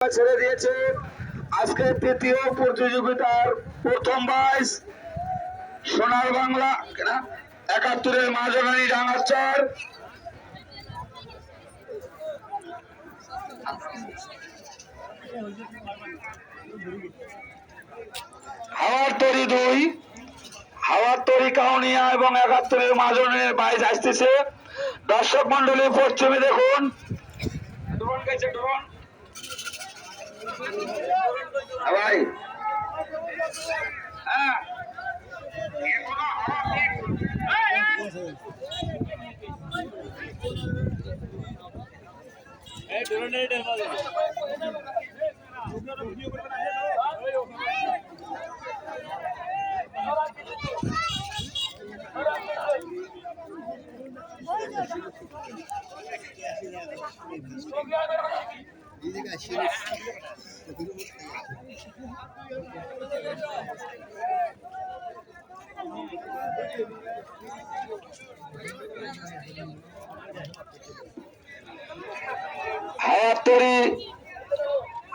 ছেড়ে দিয়েছে। আজকে তৃতীয় প্রতিযোগিতার প্রথম বাইস সোনার বাংলা ৭১-এর মাঝরানি ডাঙ্গারচর। হাওয়ার তরি ২, হাওয়ার তরি কাউনিয়া এবং ৭১-এর মাঝরানির বাইস আসতেছে। দর্শক মন্ডলী পশ্চিমে দেখুন ড্রোন গেছে, ড্রোন ভাই। হ্যাঁ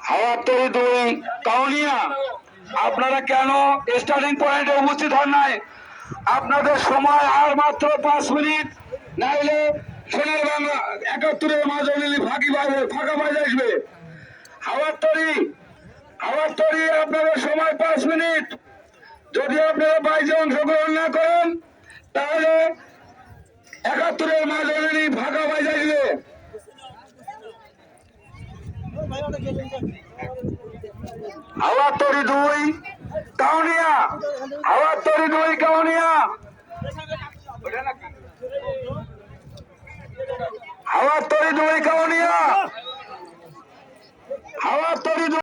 হাওয়ার তরি ২ কাউনিয়া, আপনারা কেন স্টার্টিং পয়েন্টে উপস্থিত হন নাই? আপনাদের সময় আর মাত্র ৫ মিনিট, নাইলে সোনার বাংলা ৭১-এর মাঝরানি ফাঁকা বাজ আসবে। হাওয়ার তরি আপনাদের সময় ৫ মিনিট। যদি আপনারা বাইজে অংশগ্রহণ না করেন তাহলে ৭১-এর মাঝরানি ফাঁকা বাজ আসবে। হাওয়ার তরি ২ কাউনিয়া, হাওয়ার তরি ২ কাউনিয়া, হাওয়ার তরি ২ কাউনিয়া, হাওয়ার তরি